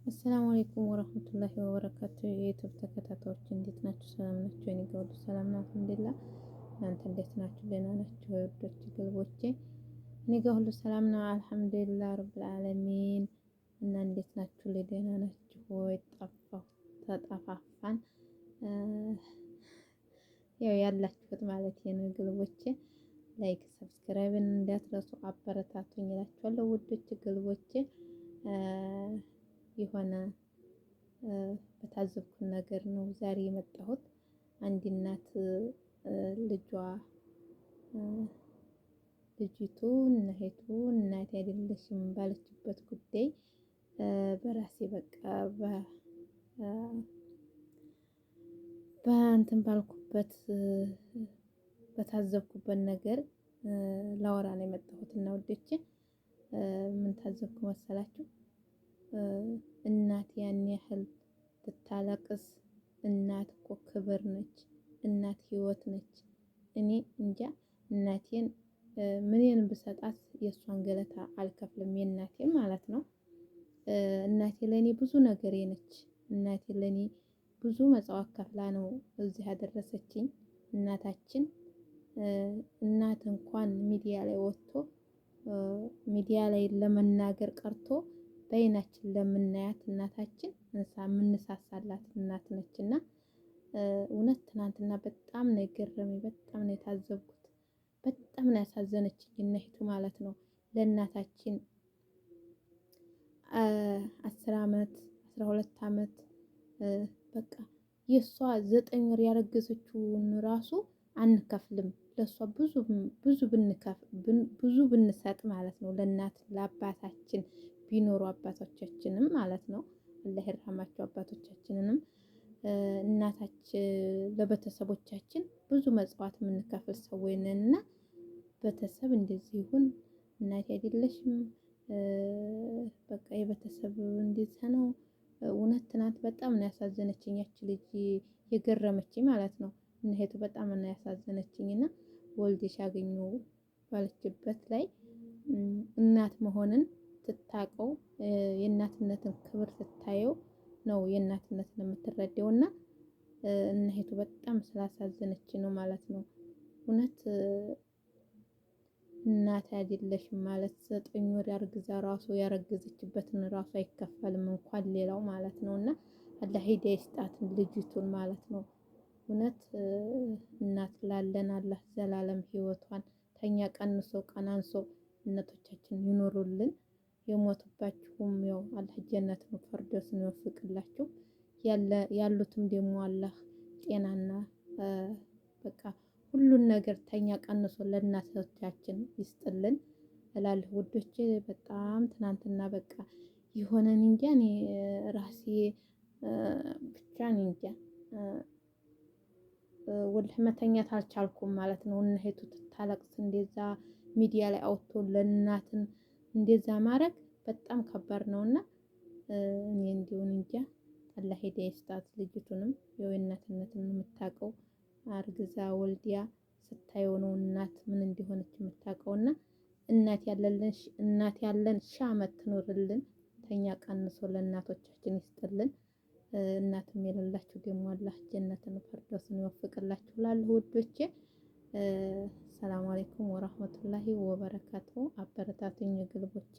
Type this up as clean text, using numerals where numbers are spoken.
አሰላሙ አለይኩም ወረህመቱላሂ ወበረካቱ። የዩቲዩብ ተከታታዮች እንዴት ናችሁ? ሰላም ናችሁ? እኔ ጋር ሁሉ ሰላም ነው አልሐምዱሊላህ። እናንተ እንዴት ናችሁ? ደህና ናችሁ? ወዶች ግልቦቼ እኔ ጋር ሁሉ ሰላም ነው አልሐምዱሊላህ ረብል ዓለሚን። እና እንዴት ናችሁ? ደህና ናችሁ ወይ? ተጠፋፋን ያው ያላችሁት ማለት ነው ግልቦቼ። ላይክ ሰብስክራይብን እንዳትረሱ አበረታቱኝ እላችኋለሁ ውዶች ግልቦቼ። የሆነ በታዘብኩት ነገር ነው ዛሬ የመጣሁት። አንድ እናት ልጅቱ እህቱ እናቴ አይደለሽም ባለችበት ጉዳይ በራሴ በቃ በእንትን ባልኩበት በታዘብኩበት ነገር ላወራ ነው የመጣሁት እና ውዶቼ ምን ታዘብኩ መሰላችሁ? እናት ያን ያህል ትታለቅስ። እናት እኮ ክብር ነች። እናት ህይወት ነች። እኔ እንጃ እናቴን ምንን ብሰጣት የእሷን ገለታ አልከፍልም። የእናቴን ማለት ነው። እናቴ ለኔ ብዙ ነገሬ ነች። እናቴ ለኔ ብዙ መጽዋዕት ከፍላ ነው እዚህ ያደረሰችኝ። እናታችን እናት እንኳን ሚዲያ ላይ ወጥቶ ሚዲያ ላይ ለመናገር ቀርቶ በዓይናችን ለምናያት እናታችን የምንሳሳላት እናት ነችና እውነት ትናንትና በጣም ነው የገረመኝ። በጣም ነው የታዘብኩት። በጣም ነው ያሳዘነችኝ እናቱ ማለት ነው። ለእናታችን 10 አመት 12 አመት በቃ የሷ 9 ወር ያረገዘችውን ራሱ አንከፍልም። ለሷ ብዙ ብንሰጥ ማለት ነው። ለእናት ለአባታችን ቢኖሩ አባቶቻችንም ማለት ነው። አላህ ይርሐማቸው አባቶቻችንንም እናታችን ለቤተሰቦቻችን ብዙ መጽዋዕት የምንከፍል ሰዎች ነንና ቤተሰብ እንደዚህ ይሁን እናቴ አይደለሽም በቃ የቤተሰብ እንደዛ ነው። እውነት ትናንት በጣም ነው ያሳዘነችኝ ያቺ ልጅ የገረመችኝ ማለት ነው። እህቱ በጣም ነው ያሳዘነችኝ እና ወልደሽ አገኘሁ ባለችበት ላይ እናት መሆንን ስታውቀው የእናትነትን ክብር ስታየው ነው የእናትነትን የምትረዳው እና እህቱ በጣም ስላሳዘነች ነው ማለት ነው። እውነት እናት አይደለሽም ማለት 9 ወር አርግዛ ራሱ ያረገዘችበትን ራሱ አይከፈልም እንኳን ሌላው ማለት ነውና አላህ ሂዳያ ይስጣት ልጅቱን ማለት ነው። እውነት እናት ላለን አላህ ዘላለም ህይወቷን ተኛ ቀንሶ ቀናንሶ እናቶቻችን ይኖሩልን። የሞቱባችሁም ያው አላህ ጀነቱን ፈርዶስን ይወፍቅላችሁ። ያሉትም ደግሞ አላህ ጤናና በቃ ሁሉን ነገር ተኛ ቀንሶ ለእናቶቻችን ይስጥልን እላለሁ ውዶቼ። በጣም ትናንትና በቃ የሆነን እንጃ እኔ ራሴ ብቻ እንጃ ወላሂ መተኛት አልቻልኩም ማለት ነው። እህቱ ትታለቅስ እንደዛ ሚዲያ ላይ አውጥቶ ለእናትን እንደዛ ማድረግ በጣም ከባድ ነውና እኔ እንዲሆን እንጃ አላህ ሂዳያ ይስጣት። ልጅቱንም የእናትነትን የምታውቀው አርግዛ ወልዲያ ስታየው ነው እናት ምን እንደሆነች የምታውቀውና እናት ያለን ሺህ አመት ትኖርልን። ተኛ ቀንሶ ለእናቶቻችን ይስጥልን። እናትም የሌላችሁ ደግሞ አላህ ጀነትን ፈርዶስን ይወፍቅላችሁ እላለሁ ውዶቼ። ሰላም አለይኩም ወራህመቱላሂ ወበረካቱ። አበረታቱኝ ግልቦቼ።